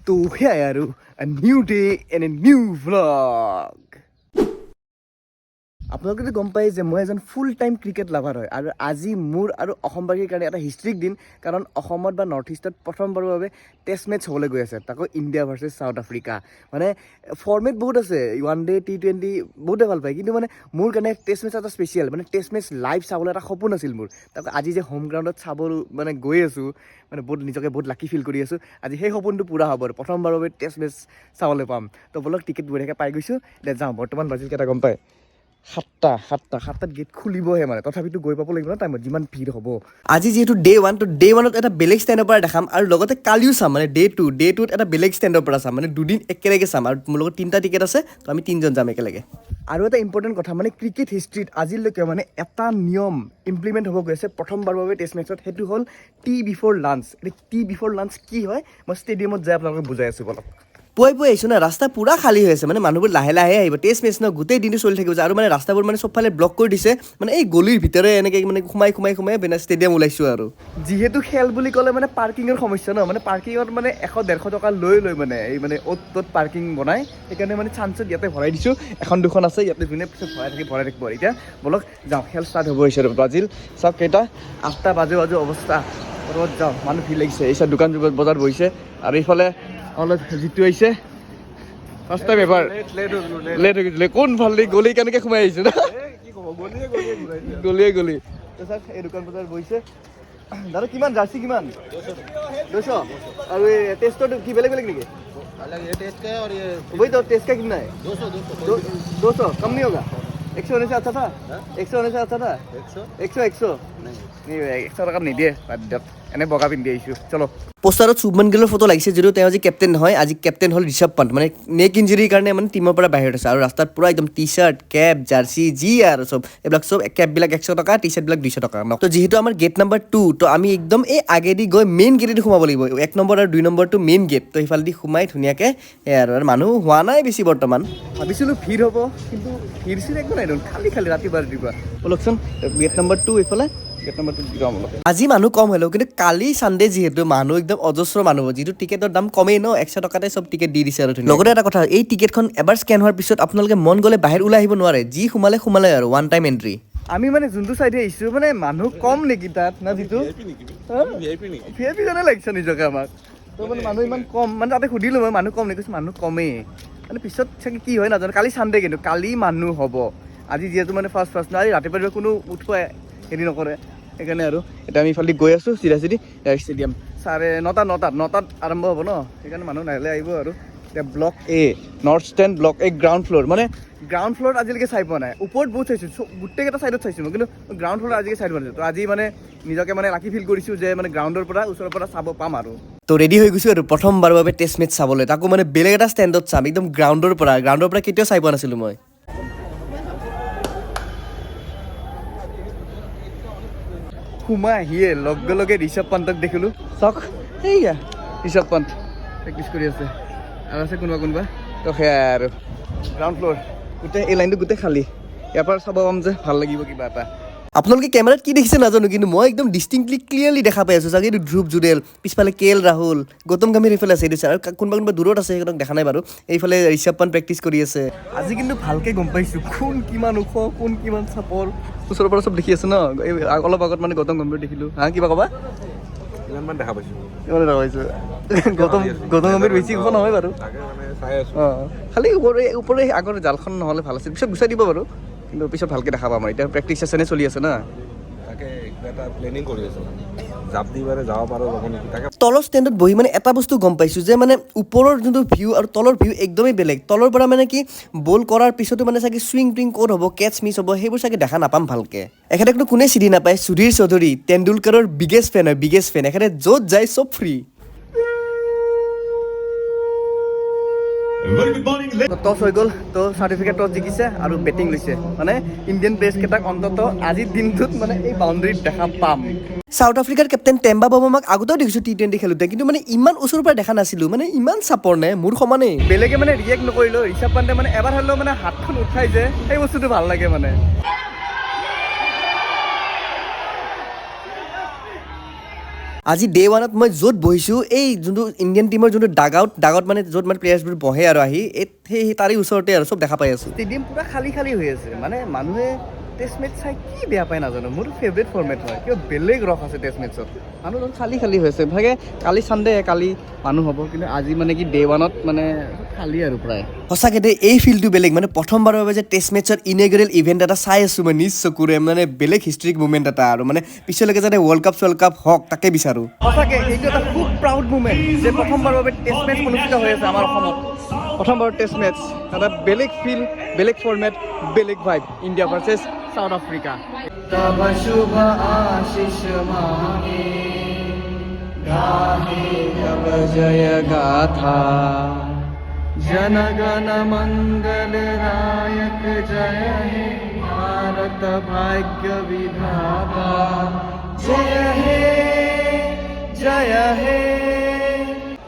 তো সেয়াই আৰু a new day and a new vlog আপোনালোকে যদি গম পায় যে মই এজন ফুল টাইম ক্ৰিকেট লাভাৰ হয় আৰু আজি মোৰ আৰু অসমবাসীৰ কাৰণে এটা হিষ্ট্ৰিক দিন কাৰণ অসমত বা নৰ্থ ইষ্টত প্ৰথমবাৰৰ বাবে টেষ্ট মেটচ হ'বলৈ গৈ আছে তাকো ইণ্ডিয়া ভাৰ্চেছ চাউথ আফ্ৰিকা মানে ফৰ্মেট বহুত আছে ওৱান ডে T20 বহুতে ভাল পায় কিন্তু মানে মোৰ কাৰণে টেষ্ট মেটচ এটা স্পেচিয়েল মানে টেষ্ট মেটচ লাইভ চাবলৈ এটা সপোন আছিল মোৰ তাকো আজি যে হোম গ্ৰাউণ্ডত চাব মানে গৈ আছোঁ মানে বহুত নিজকে বহুত লাকি ফিল কৰি আছোঁ আজি সেই সপোনটো পূৰা হ'ব আৰু প্ৰথমবাৰৰ বাবে টেষ্ট মেটচ চাবলৈ পাম তো বলক টিকেট বঢ়িয়াকৈ পাই গৈছোঁ দে যাওঁ বৰ্তমান বাজিল কেইটা গম পায় সাতটাত গেট খুলিবহে মানে তথাপিতো গৈ পাব লাগিব ন টাইমত যিমান ভিৰ হ'ব আজি যিহেতু ডে 1 তো ডে 1ত এটা বেলেগ ষ্টেণ্ডৰ পৰা দেখাম আৰু লগতে কালিও চাম মানে ডে 2ত এটা বেলেগ ষ্টেণ্ডৰ পৰা চাম মানে দুদিন একেলগে চাম আৰু মোৰ লগত 3টা টিকেট আছে তো আমি 3জন যাম একেলগে আৰু এটা ইম্পৰ্টেণ্ট কথা মানে ক্ৰিকেট হিষ্ট্ৰীত আজিলৈকে মানে এটা নিয়ম ইমপ্লিমেণ্ট হ'ব গৈছে প্ৰথমবাৰৰ বাবে টেষ্ট মেটচত সেইটো হ'ল T before lunch T before lunch কি হয় মই ষ্টেডিয়ামত যাই আপোনালোকক বুজাই আছোঁ বলক পুৱাই আহিছোঁ না ৰাস্তা পুৰা খালী হৈ আছে মানে মানুহবোৰ লাহে লাহে আহিব টেষ্ট মেচ ন গোটেই দিনটো চলি থাকিব আৰু মানে ৰাস্তাবোৰ মানে চবফালে ব্লক কৰি দিছে মানে এই গলিৰ ভিতৰে এনেকৈ মানে সোমাই বেনা ষ্টেডিয়াম ওলাইছোঁ আৰু যিহেতু খেল বুলি ক'লে মানে পাৰ্কিঙৰ সমস্যা ন মানে পাৰ্কিঙত মানে 100-150 টকা লৈ মানে এই মানে অ'ত ত'ত পাৰ্কিং বনাই সেইকাৰণে মানে চান্সত ইয়াতে ভৰাই দিছোঁ এখন দুখন আছে ইয়াতে যোনে পিছত ভৰাই থাকিব আৰু এতিয়া বলক যাওঁ খেল ষ্টাৰ্ট হ'ব হৈছে আৰু ব্ৰাজিল চাওক কেইটা 8টা বাজু অৱস্থা ৰ'দ যাওঁ মানুহ ভিৰ লাগিছে এই চাওক দোকান বজাৰ বহিছে আৰু এইফালে অলপ জিতু আহিছে ফাৰ্ষ্ট টাইম এবাৰ লেট হৈ গৈছিলে কোন ভাল গলি কেনেকৈ সোমাই আহিছে না গলিয়ে চাওক এই দোকান বজাৰ বহিছে দাদা কিমান জাৰ্চি কিমান 200 আৰু এই টেষ্টৰ কি বেলেগ নেকি वही तो टेस्ट का कितना है 200 कम नहीं होगा 100 होने से अच्छा था 100 होने से अच्छा था 100 नहीं 100 টকা নিদিয়ে বাদ দিয়ক এনে বগা পিন্ধি আহিছোঁ চলো পোষ্টাৰত শুভমান গিলৰ ফটো লাগিছে যদিও তেওঁ আজি কেপ্টেইন নহয় আজি কেপ্টেইন হ'ল ঋষভ পন্ত মানে নেক ইঞ্জুৰিৰ কাৰণে মানে টিমৰ পৰা বাহিৰত আছে আৰু ৰাস্তাত পুৰা একদম টি চাৰ্ট কেপ জাৰ্চি যি আৰু চব এইবিলাক চব কেপবিলাক 100 টকা টি চাৰ্টবিলাক 200 টকা ন তো যিহেতু আমাৰ গেট নাম্বাৰ 2 তো আমি একদম এই আগেদি গৈ মেইন গেটেদি সোমাব লাগিব 1 নম্বৰ আৰু 2 নম্বৰটো মেইন গেট তো সেইফালেদি সোমাই ধুনীয়াকৈ আৰু মানুহ হোৱা নাই বেছি বৰ্তমান ভাবিছিলোঁ ভিৰ হ'ব কিন্তু ভিৰ একো নাই খালী ৰাতিপুৱা বলকচোন গেট নাম্বাৰ 2 এইফালে আজি মানুহ কম হ'লেও কিন্তু কালি চানডে যিহেতু মানুহ একদম অজস্ৰ মানুহ যিটো টিকেটৰ দাম কমেই ন 100 টকাতে চব টিকেট দি দিছে আৰু লগতে এটা কথা এই টিকেটখন এবাৰ স্কেন হোৱাৰ পিছত আপোনালোকে মন গ'লে বাহিৰ ওলাই আহিব নোৱাৰে যি সোমালে আৰু ওৱান টাইম এণ্ট্ৰি আমি মানে যোনটো চাইডে আহিছোঁ মানে মানুহ কম নেকি তাত না যিটো ভিআইপি জানে লাগিছে নিজকে আমাক তো মানে মানুহ ইমান কম মানে তাতে সুধিলোঁ মই মানুহ কম নেকি মানুহ কমেই মানে পিছত চাগে কি হয় নাজানো কালি চানডে কিন্তু কালি মানুহ হ'ব আজি যিহেতু মানে ফাৰ্ষ্ট আজি ৰাতিপুৱা কোনো উঠোৱাই হেৰি নকৰে সেইকাৰণে আৰু এতিয়া আমি ইফালে গৈ আছোঁ চিধা ষ্টেডিয়াম 9:30 আৰম্ভ হ'ব ন সেইকাৰণে মানুহ নাহিলে আহিব আৰু এতিয়া ব্লক এ নৰ্থ ষ্টেণ্ড ব্লক এ গ্ৰাউণ্ড ফ্ল'ৰ মানে গ্ৰাউণ্ড ফ্ল'ৰত আজিলৈকে চাই পোৱা নাই ওপৰত বহুত চাইছোঁ গোটেইকেইটা ছাইডত চাইছোঁ মই কিন্তু গ্ৰাউণ্ড ফ্ল'ৰত আজিলৈকে চাই পোৱা নাই তো আজি মানে নিজকে মানে লাকি ফিল কৰিছোঁ যে মানে গ্ৰাউণ্ডৰ পৰা ওচৰৰ পৰা চাব পাম আৰু তো ৰেডি হৈ গৈছোঁ আৰু প্ৰথমবাৰৰ বাবে টেষ্ট মেটচ চাবলৈ তাকো মানে বেলেগ এটা ষ্টেণ্ডত চাম একদম গ্ৰাউণ্ডৰ পৰা কেতিয়াও চাই পোৱা নাছিলোঁ মই সোমাই আহিয়ে লগে ঋষভ পন্তক দেখিলোঁ চাওক সেয়া ঋষভ পন্ত প্ৰেক্টিচ কৰি আছে আৰু আছে কোনোবা তো সেয়াই আৰু গ্ৰাউণ্ড ফ্ল'ৰ গোটেই এই লাইনটো গোটেই খালী ইয়াৰ পৰা চাব পাম যে ভাল লাগিব কিবা এটা আপোনালোকে কেমেৰাত কি দেখিছে নাজানো কিন্তু মই একদম ডিষ্টিংক্টলি ক্লিয়াৰলি দেখা পাই আছোঁ চাগে এইটো ধ্ৰুৱ জুৰেল পিছফালে KL ৰাহুল গৌতম গম্ভীৰ এইফালে আছে এইটো আৰু কোনোবা দূৰত আছে সেইবিলাক দেখা নাই বাৰু এইফালে ঋষভ পন্ত প্ৰেক্টিচ কৰি আছে আজি কিন্তু ভালকৈ গম পাইছোঁ কোন কিমান ওখ কোন কিমান চাপৰ ওচৰৰ পৰা চব দেখি আছে ন এই অলপ আগত মানে গৌতম গম্ভীৰ দেখিলোঁ কিবা ক'বা ইমান দেখা পাইছোঁ গৌতম গম্ভীৰ বেছি ওখ নহয় বাৰু খালি ওপৰে আগৰ জালখন নহ'লে ভাল আছিল পিছত গুচাই দিব বাৰু কিন্তু পিছত ভালকৈ দেখা পাম আৰু এতিয়া প্ৰেক্টিচ চেচনে চলি আছে না তাকে এটা প্লেনিং কৰি আছে জাপ দি বাৰে যাব পাৰোঁ যাব নেকি তাকে তলৰ ষ্টেণ্ডত বহি মানে এটা বস্তু গম পাইছোঁ যে মানে ওপৰৰ যোনটো ভিউ আৰু তলৰ ভিউ একদমেই বেলেগ তলৰ পৰা মানে কি বল কৰাৰ পিছতো মানে চাগে চুইং ক'ত হ'ব কেটচ মিছ হ'ব সেইবোৰ চাগে দেখা নাপাম ভালকৈ এখেতকনো কোনে চিনি নাপায় সুধীৰ চৌধুৰী তেণ্ডুলকাৰৰ বিগেষ্ট ফেন এখেতে য'ত যায় চব ফ্ৰী টছ হৈ গ'ল তো চাৰ্টিফিকেট টছ জিকিছে আৰু বেটিং লৈছে মানে ইণ্ডিয়ান প্লেয়াৰ্ছকেইটাক অন্ততঃ আজিৰ দিনটোত মানে এই বাউণ্ডেৰীত দেখা পাম সাউথ আফ্ৰিকাৰ কেপ্টেইন টেম্বা বাবুমাক আগতেও দেখিছোঁ T20 খেলোঁতে কিন্তু মানে ইমান ওচৰৰ পৰা দেখা নাছিলোঁ মানে ইমান চাপৰ নে মোৰ সমানেই বেলেগে মানে ৰিয়েক্ট নকৰিলেও ঋষভ পন্তে মানে এবাৰ হ'লেও মানে হাতখন উঠাই যে সেই বস্তুটো ভাল লাগে মানে আজি ডে ওৱানত মই য'ত বহিছোঁ এই যোনটো ইণ্ডিয়ান টীমৰ যোনটো ডাগআউট মানে য'ত মানে প্লেয়াৰ্ছবোৰ বহে আৰু আহি সেই তাৰে ওচৰতে আৰু চব দেখা পাই আছোঁ। ষ্টেডিয়াম পুৰা খালী হৈ আছে, মানে মানুহে টেষ্ট মেচ চাই কি বেয়া পায় নাজানো, মোৰ ফেভৰেট ফৰ্মেট হয়, কিবা বেলেগ ৰস আছে টেষ্ট মেচত। মানুহ খালী হৈ আছে, ভাগে কালি চানডে কালি মানুহ হ'ব, কিন্তু আজি মানে কি ডে ওৱানত মানে খালী আৰু প্ৰায়। সঁচাকৈ দেই এই ফিল্ডটো বেলেগ, মানে প্ৰথমবাৰৰ বাবে যে টেষ্ট মেচৰ ইনগ্ৰেল ইভেণ্ট এটা চাই আছোঁ মই নিজ চকুৰে, মানে বেলেগ হিষ্ট্ৰিক মুভমেণ্ট এটা আৰু মানে পিছলৈকে যাতে ৱৰ্ল্ড কাপ হওক তাকে বিচাৰোঁ। সঁচাকৈ এইটো এটা খুব প্ৰাউড মুভমেণ্ট যে প্ৰথমবাৰৰ বাবে টেষ্ট মেচ অনুষ্ঠিত হৈ আছে আমাৰ অসমত। প্ৰথমবাৰ টেষ্ট মেচ, এটা বেলেগ ফিল্ড, বেলেগ ফৰ্মেট, বেলেগ ভাইব, ইণ্ডিয়া ভাৰ্চেছ সাউথ আফ্ৰিকা। তব শুভ আশিস মাগে গাহে তব জয় গাথা जनगण मंगल रायक जय हे भारत भाग्य विधाता जय हे।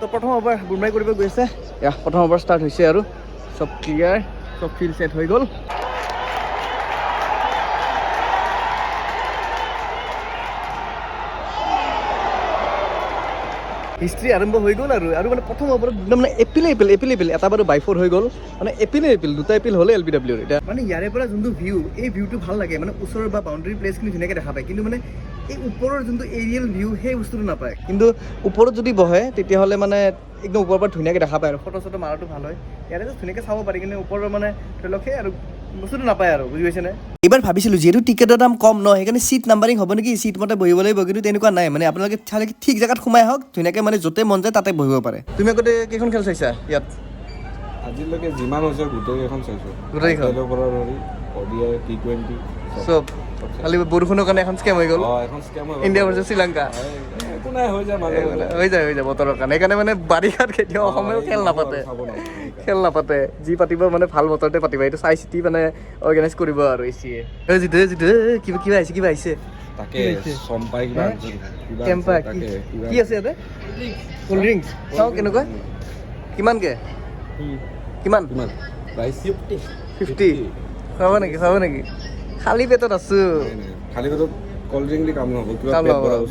তো প্ৰথম ওভাৰ বুমৰাই কৰিব গৈছে, প্ৰথম ওভাৰ ষ্টাৰ্ট হৈছে আৰু চব ক্লিয়াৰ, চব ফিল্ড ছেট হৈ গ'ল। হিষ্ট্ৰী আৰম্ভ হৈ গ'ল আৰু মানে প্ৰথম ওভাৰত একদম মানে এপিল এটা বাৰু বাই 4 হৈ গ'ল, মানে এপিল দুটা এপিল হ'লে LBWৰ। এতিয়া মানে ইয়াৰে পৰা যোনটো ভিউ, এই ভিউটো ভাল লাগে, মানে ওচৰৰ বা বাউণ্ডেৰী প্লেচখিনি ধুনীয়াকৈ দেখা পায়, কিন্তু মানে এই ওপৰৰ যোনটো এৰিয়েল ভিউ সেই বস্তুটো নাপায়। কিন্তু ওপৰত যদি বহে তেতিয়াহ'লে মানে একদম ওপৰৰ পৰা ধুনীয়াকৈ দেখা পায় আৰু ফটো চটো মাৰাটো ভাল হয়। ইয়াতে ধুনীয়াকৈ চাব পাৰি, কিন্তু ওপৰৰ মানে ধৰি লওক সেই আৰু বস্তুটো নাপায় আৰু, বুজি পাইছেনে? এইবাৰ ভাবিছিলোঁ যিহেতু টিকেটৰ দাম কম ন, সেইকাৰণে চিট নাম্বাৰিং হ'ব নেকি, চিট মতে বহিব লাগিব, কিন্তু তেনেকুৱা নাই। মানে আপোনালোকে চালে ঠিক জেগাত সোমাই আহক, ধুনীয়াকৈ মানে য'তে মন যায় তাতে বহিব পাৰে। তুমি আগতে কেইখন খেল চাইছা ইয়াত? আজিলৈকে যিমান হৈছে গোটেইকেইখন চাইছোঁ, গোটেইকেইখন ODI T20 চব। খালি বৰষুণৰ কাৰণে এখন স্কেম হৈ গ'ল, এখন স্কেম হৈ ইণ্ডিয়া ভাৰ্চেছ শ্ৰীলংকা। একো নাই, হৈ যায় হৈ যায় বতৰৰ কাৰণে। সেইকাৰণে মানে বাৰিষাত কেতিয়াও অসমেও খেল নাপাতে, যি পাতিব মানে ভাল বতৰতে পাতিব, এইটো চাই চিতি মানে অৰ্গেনাইজ কৰিব আৰু এচিয়ে। কিবা আহিছে তাকে চম্পাই কি আছে ইয়াতে? কোল্ড ড্ৰিংকছ চাওঁ কেনেকুৱা, কিমানকৈ, কিমান? প্ৰাইচ 50। চাব নেকি? খালী পেটত আছোঁ, খালী পেটত কল্ড ড্ৰিংক দি কাম নহ'ব,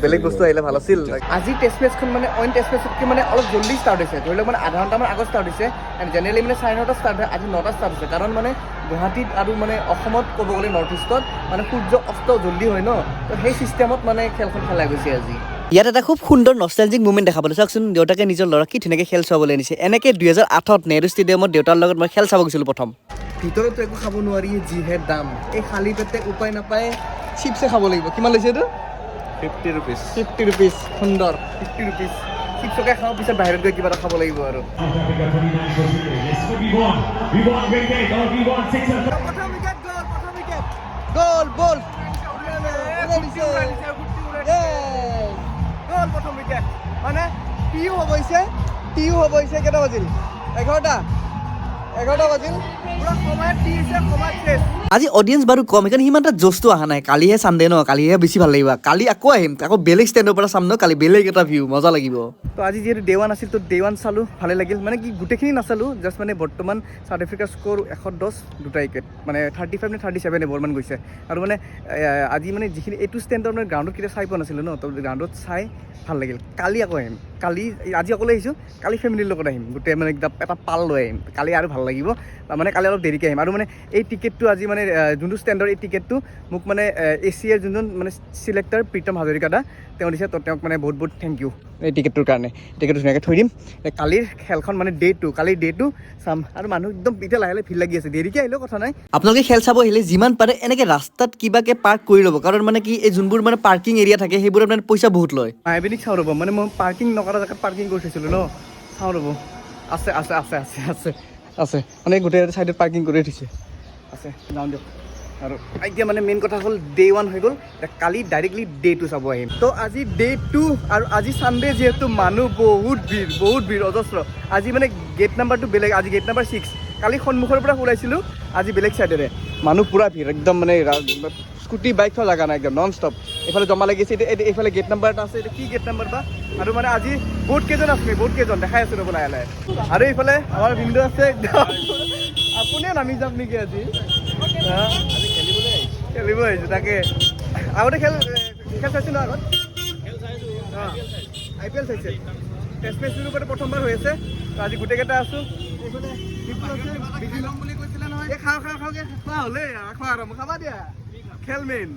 বেলেগ বস্তু আহিলে ভাল আছিল। আজি টেষ্ট মেচখন মানে অইন টেষ্ট মেচতকৈ মানে অলপ জল্দি ষ্টাৰ্ট হৈছে, ধৰি লওক মানে আধা ঘণ্টামান আগত ষ্টাৰ্ট হৈছে। জেনেৰেলি মানে 9:30 ষ্টাৰ্ট হয়, আজি 9টা ষ্টাৰ্ট হৈছে, কাৰণ মানে গুৱাহাটীত আৰু মানে অসমত ক'ব গ'লে নৰ্থ ইষ্টত মানে সূৰ্য অস্ত জল্দি হয় ন, তো সেই চিষ্টেমত মানে খেলখন খেলা গৈছে আজি। ইয়াত এটা খুব সুন্দৰ নষ্টালজিক মুভমেণ্ট দেখা পালোঁ। চাওকচোন, দেউতাকে নিজৰ ল'ৰাক কি ধুনীয়াকৈ খেল চাবলৈ আনিছে। এনেকৈ 2008ত নেহৰু ষ্টেডিয়ামত দেউতাৰ লগত মই খেল চাব গৈছিলোঁ প্ৰথম। ভিতৰতো একো খাব নোৱাৰি, যিহে দাম, এই খালী পেটে উপায় নাপায় চিপছে খাব লাগিব। কিমান লৈছে এইটো? 50 rupees। 50 rupees, সুন্দৰ 50 rupees। চিপছকে খাওঁ, পিছত বাহিৰত গৈ কিবা এটা খাব লাগিব আৰু। গ'ল প্ৰথম উইকেট, মানে টিও হ'ব হৈছে। কেইটা বাজিল? 11টা বাজিল। আজি অডিয়েঞ্চ বাৰু কম, সেইকাৰণে সিমান এটা জোচটো অহা নাই। কালিহে চানডে ন, কালিহে বেছি ভাল লাগিব। কালি আকৌ আহিম, আকৌ বেলেগ ষ্টেণ্ডৰ পৰা চাম ন, কালি বেলেগ এটা ভিউ, মজা লাগিব। তো আজি যিহেতু ডে ওৱান আছিল, তো ডে ওৱান চালোঁ, ভালে লাগিল। মানে কি গোটেইখিনি নাচালোঁ, জাষ্ট মানে বৰ্তমান চাউথ আফ্ৰিকাৰ স্ক'ৰ 110, 2টা উইকেট, মানে 35 নে 37 বলমান গৈছে। আৰু মানে আজি মানে যিখিনি এইটো ষ্টেণ্ডৰ মানে গ্ৰাউণ্ডত কেতিয়া চাই পোৱা নাছিলোঁ ন, তো গ্ৰাউণ্ডত চাই ভাল লাগিল। কালি আকৌ আহিম, আজি অকলে আহিছোঁ, কালি ফেমিলিৰ লগত আহিম, গোটেই মানে এটা পাল লৈ আহিম, কালি আৰু ভাল লাগিব। মানে কালি অলপ দেৰিকৈ আহিম। আৰু মানে এই টিকেটটো আজি মানে যোনটো ষ্টেণ্ডৰ এই টিকেটটো মোক মানে এছিয়াৰ যোনজন মানে চিলেক্টৰ প্ৰীতম হাজৰিকা দা তেওঁ দিছে, তো তেওঁক মানে বহুত থেংক ইউ এই টিকেটটোৰ কাৰণে। টিকেটটো ধুনীয়াকৈ থৈ দিম। কালিৰ খেলখন মানে কালিৰ ডে 2 চাম। আৰু মানুহ একদম এতিয়া লাহে ভিৰ লাগি আছে, দেৰিকৈ আহিলেও কথা নাই। আপোনালোকে খেল চাব আহিলে যিমান পাৰে এনেকৈ ৰাস্তাত কিবাকৈ পাৰ্ক কৰি ল'ব, কাৰণ মানে কি এই যোনবোৰ মানে পাৰ্কিং এৰিয়া থাকে সেইবোৰত মানে পইচা বহুত লয়। আইবিনিক চাওঁ ৰ'ব, মানে মই পাৰ্কিং নকৰা জেগাত পাৰ্কিং কৰি থৈছিলোঁ ন, চাওঁ ৰ'ব। আছে মানে গোটেই চাইডত পাৰ্কিং কৰি থৈছে, আছে, যাওঁ দিয়ক। আৰু এতিয়া মানে মেইন কথা হ'ল ডে 1 হৈ গ'ল, কালি ডাইৰেক্টলি ডে 2 চাব আহিম। তো আজি ডে 2 আৰু আজি চানডে যিহেতু মানুহ বহুত ভিৰ অজস্ৰ। আজি মানে গেট নাম্বাৰটো বেলেগ, আজি গেট নাম্বাৰ 6। কালি সন্মুখৰ পৰা ওলাইছিলোঁ, আজি বেলেগ চাইডেৰে মানুহ পুৰা ভিৰ, একদম মানে স্কুটি বাইক থোৱা জেগা নাই, একদম নন ষ্টপ। এইফালে জমা লাগিছে, এইফালে গেট নাম্বাৰ এটা আছে, এইটো কি গেট নাম্বাৰ বা। আৰু মানে আজি বহুত কেইজন দেখাই আছোঁ ৰ'ব লাহে। আৰু এইফালে আমাৰ ভিনদেউ আছে, আপুনিও নামি যাম নেকি আজি? খেলিব আহিছোঁ তাকে। আগতে খেল চাইছোঁ ন, আগত IPL চাইছে টেষ্ট মেচ ওপৰত প্ৰথমবাৰ হৈ আছে আজি গোটেইকেইটা আছোঁ এইফালে খোৱা হ'লে খোৱা আৰম্ভ খাবা দিয়া খেল মেইন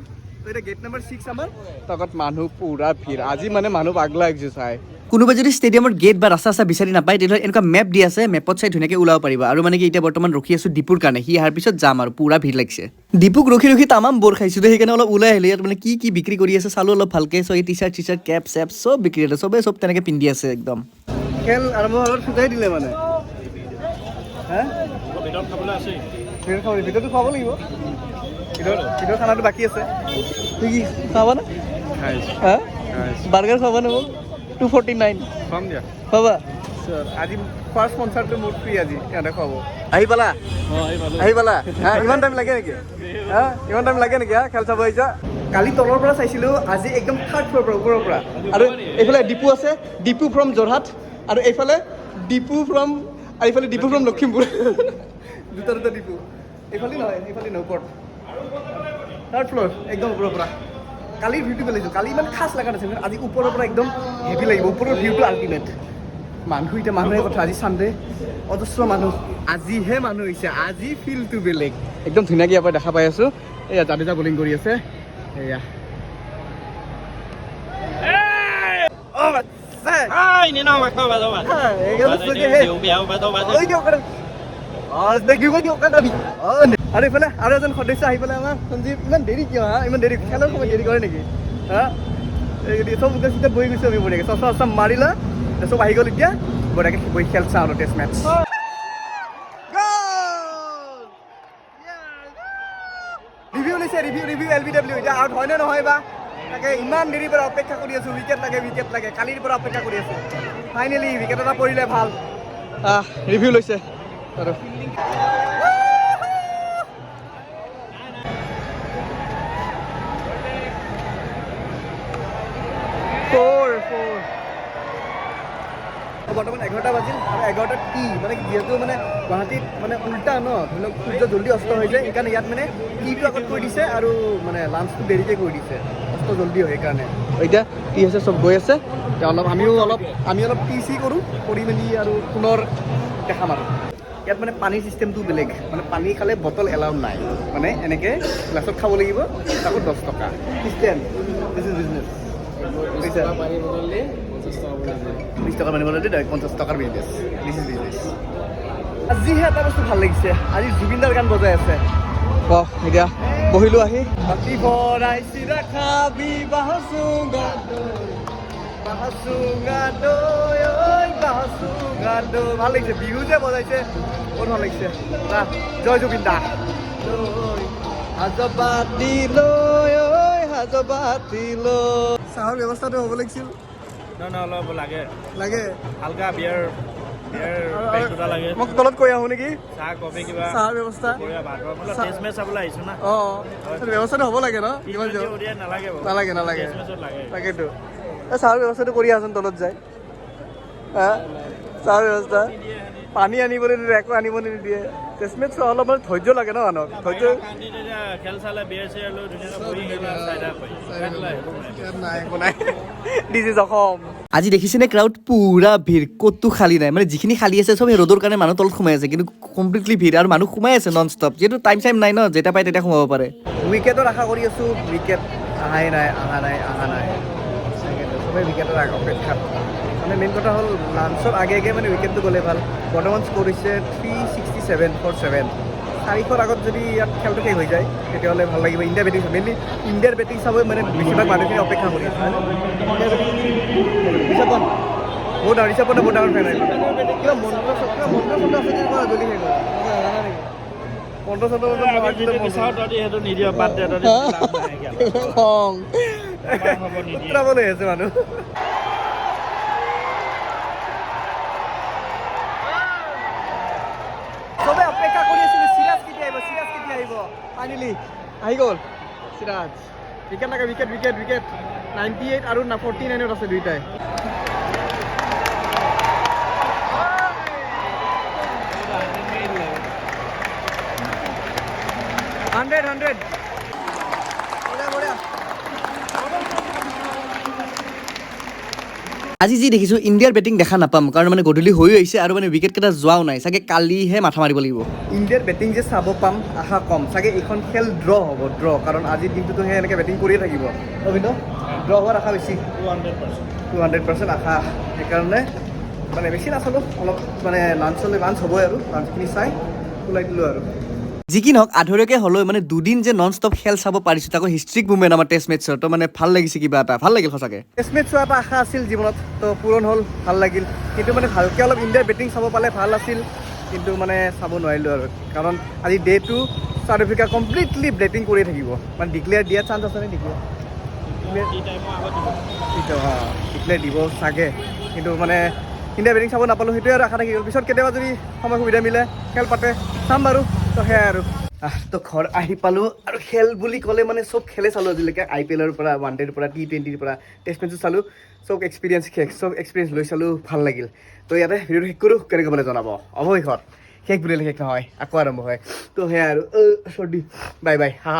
এতিয়া গেট নাম্বাৰ 6 আমাৰ তকত মানুহ পুৰা ভিৰ আজি মানে মানুহ পাগলা হৈছে চাই কোনোবাই যদি ষ্টেডিয়ামৰ গেট বা ৰাস্তা বিচাৰি নাপায় তেতিয়াহ'লে এনেকুৱা মেপ দি আছে মেপত চাই ধুনীয়াকৈ ওলাব পাৰিবা আৰু মানে কি এতিয়া বৰ্তমান ৰখি আছোঁ ডিপুৰ কাৰণে সি অহাৰ পিছত যাম আৰু পুৰা ভিৰ লাগিছে ডিপুক ৰখি তামাম বৰ খাইছোঁ সেইকাৰণে অলপ ওলাই আহিলে ইয়াত মানে কি বিক্ৰী কৰি আছে চালোঁ অলপ ভালকৈ চ' এই টি চাৰ্ট কেপ চেপ চব বিক্ৰী আছে চবেই চব তেনেকৈ পিন্ধি আছে একদম খেল আৰম্ভ হোৱাৰ ফুটাই দিলে মানে হা ভিতৰত খাবলৈ আছে ভিতৰতো খুৱাব লাগিব ভিতৰত খানাটো বাকী আছে তুই কি খাবা না হা বাৰ্গাৰ খাবা না মোক 249 কম দিয়া খাবা আজি ফাৰ্ষ্ট কনচাৰ্টটো মোৰ ফ্ৰী আজি সিহঁতে খুৱাব আহি পালা হা ইমান টাইম লাগে নেকি হা ইমান টাইম লাগে নেকি হা খেল চাব আহিছা কালি তলৰ পৰা চাইছিলোঁ আজি একদম থাৰ্ড ফ্ল'ৰ পৰা ওপৰৰ পৰা আৰু এইফালে ডিপু আছে ডিপু ফ্ৰম যোৰহাট আৰু এইফালে ডিপু ফ্ৰম লখিমপুৰ দুটা ডিপু এইফালে নহয় ওপৰত থাৰ্ড ফ্ল'ৰ একদম ওপৰৰ পৰা কালিৰ ভিউটো পেলাইছোঁ কালি ইমান খাছ লগা নাছিল আজি ওপৰৰ পৰা একদম হেভি লাগিব ওপৰৰ ভিউটো আল্টিমেট মানুহে কথা আজি চানডে অজস্ৰ মানুহ আজিহে মানুহ হৈছে আজি ফিলটো বেলেগ একদম ধুনীয়াকৈ ইয়াৰ পৰা দেখা পাই আছোঁ এয়া জাদেজা বলিং কৰি আছে এয়া আৰু এইফালে আৰু এজন সদস্য আহি পেলাই আমাৰ সঞ্জীৱ ইমান দেৰি কিয় হা ইমান দেৰি খেলৰ সময় দেৰি কৰে নেকি হা চব চিটাত বহি গৈছোঁ আমি বঢ়িয়াকৈ চচা মাৰিলা চব আহি গ'ল এতিয়া বঢ়িয়াকৈ বহি খেল চাওঁ আৰু টেষ্ট মেটচ ৰিভিউ লৈছে ৰিভিউ LBW এতিয়া আউট হয়নে নহয় বা তাকে ইমান দেৰিৰ পৰা অপেক্ষা কৰি আছোঁ উইকেট লাগে কালিৰ পৰা অপেক্ষা কৰি আছোঁ ফাইনেলি উইকেট এটা পৰিলে ভাল ৰিভিউ লৈছে আৰু বৰ্তমান 11টা বাজিল আৰু 11টাত কি মানে যিহেতু মানে গুৱাহাটীত মানে উল্টা ন ধৰি লওক সূৰ্য জল্দি অস্ত হৈ যায় সেইকাৰণে ইয়াত মানে টিটো আগত কৰি দিছে আৰু মানে লাঞ্চটো দেৰিকৈ কৰি দিছে অস্ত জল্দি হয় সেইকাৰণে এতিয়া টি হৈছে চব গৈ আছে এতিয়া আমি অলপ টি কৰোঁ কৰি মেলি আৰু পুনৰ দেখাম আৰু ইয়াত মানে পানীৰ চিষ্টেমটো বেলেগ মানে পানী খালে বটল এলাউ নাই মানে এনেকৈ গ্লাছত খাব লাগিব তাকো 10 টকা চিষ্টেম দিছ ইজ বিজনেছ 20 টকা মানিব লাগে 50 টকাৰ বিজনেছ দিছ ইজ বিজনেছ আজিহে এটা বস্তু ভাল লাগিছে আজি জুবিনদাৰ গান বজাই আছে এতিয়া বহিলোঁ আহি বাকী ভৰাইছি খাবি ভাল লাগিছে বিহু যে বজাইছে বহুত ভাল লাগিছে জয় জুবিন দা চাহৰ ব্যৱস্থাটো হ'ব লাগিছিল অলপ লাগে হালকা বিয়াৰ লাগে মোক তলত কৈ আহোঁ নেকি চাহ কফি কিবা চাহৰ ব্যৱস্থা চাবলৈ আহিছো না ব্যৱস্থাটো হ'ব লাগে ন নালাগে তাকেতো চাহৰ ব্যৱস্থাটো কৰি আহচোন তলত যায় চাহৰ ব্যৱস্থা পানী আনিবলৈ নিদিয়ে একো আনিব নিদিয়ে টেষ্টমেট অলপ মানে ধৈৰ্য লাগে ন মানুহক ধৈৰ্য খেল চালে বিয়াৰ চিয়াৰ লৈ আজি দেখিছেনে ক্ৰাউড পুৰা ভিৰ ক'তো খালী নাই মানে যিখিনি খালী আছে চব ৰ'দৰ কাৰণে মানুহ তলত সোমাই আছে কিন্তু কমপ্লিটলি ভিৰ আৰু মানুহ সোমাই আছে নন ষ্টপ যিহেতু টাইম নাই ন যেতিয়া পায় তেতিয়া সোমাব পাৰে উইকেটৰ আশা কৰি আছোঁ উইকেট অহা নাই চবেই উইকেটৰ অপেক্ষাত মানে মেইন কথা হ'ল লাঞ্চৰ আগে মানে উইকেটটো গ'লে ভাল বৰ্তমান স্ক'ৰ হৈছে 367 400 আগত যদি ইয়াত খেলটো শেষ হৈ যায় তেতিয়াহ'লে ভাল লাগিব ইণ্ডিয়া বেটিং মেইনলি ইণ্ডিয়াৰ বেটিং চাবই মানে বেছিভাগ মানুহখিনি অপেক্ষা কৰি আছে বহুত ডাঙৰ ফেন আহিব কিবা মন্ত্ৰ আছে জলদি শেষ হয় আছে মানুহ চবে অপেক্ষা কৰি আছিলোঁ চিৰাজ কেতিয়া আহিব ফাইনেলি আহি গ'ল চিৰাজ উইকেট 98 আৰু 49 আছে দুইটাই হাণ্ড্ৰেড আজি যি দেখিছোঁ ইণ্ডিয়াৰ বেটিং দেখা নাপাম কাৰণ মানে গধূলি হৈ আহিছে আৰু মানে উইকেটকেইটা যোৱাও নাই চাগে কালিহে মাথা মাৰিব লাগিব ইণ্ডিয়াৰ বেটিং যে চাব পাম আশা কম চাগে এইখন খেল ড্ৰ হ'ব ড্ৰ কাৰণ আজিৰ দিনটোতো সেই এনেকৈ বেটিং কৰিয়ে থাকিব অভিনয় ড্ৰ হোৱাৰ আশা বেছি 200% আশা সেইকাৰণে মানে বেছি নাচালোঁ অলপ মানে লাঞ্চ হ'বই আৰু লাঞ্চখিনি চাই ওলাই দিলোঁ আৰু যি কি নহওক আধৰুৱাকৈ হ'লেও মানে দুদিন যে নন ষ্টপ খেল চাব পাৰিছোঁ তাকো হিষ্ট্ৰিক মুভমেণ্ট আমাৰ টেষ্ট মেটছৰ তো মানে ভাল লাগিছে কিবা এটা ভাল লাগিল সঁচাকৈ টেষ্ট মেটছ চোৱা এটা আশা আছিল জীৱনত তো পূৰণ হ'ল ভাল লাগিল কিন্তু মানে ভালকৈ অলপ ইণ্ডিয়াৰ বেটিং চাব পালে ভাল আছিল কিন্তু মানে চাব নোৱাৰিলোঁ আৰু কাৰণ আজি day' 2 South Africa completely batting কৰিয়ে থাকিব মানে ডিক্লেয়াৰ দিয়াৰ চান্স আছেনে ডিক্লেয়াৰ দিব চাগে কিন্তু মানে ইণ্ডিয়া বেটিং চাব নাপালোঁ সেইটোৱে আৰু আশা থাকি গ'ল পিছত কেতিয়াবা যদি সময় সুবিধা মিলে খেল পাতে চাম বাৰু তো সেয়াই আৰু তো ঘৰ আহি পালোঁ আৰু খেল বুলি ক'লে মানে চব খেলে চালোঁ আজিলৈকে IPLৰ পৰা ওৱান ডেৰ পৰা T20ৰ পৰা টেষ্ট মেটছো চালোঁ চব এক্সপিৰিয়েঞ্চ লৈ চালোঁ ভাল লাগিল তো ইয়াতে ভিডিঅ'টো শেষ কৰোঁ কেনেকৈ বোলে জনাব অৱশেষত শেষ বুলিলে শেষ নহয় আকৌ আৰম্ভ হয় তো সেয়াই আৰু চৰ্দি বাই বাই হা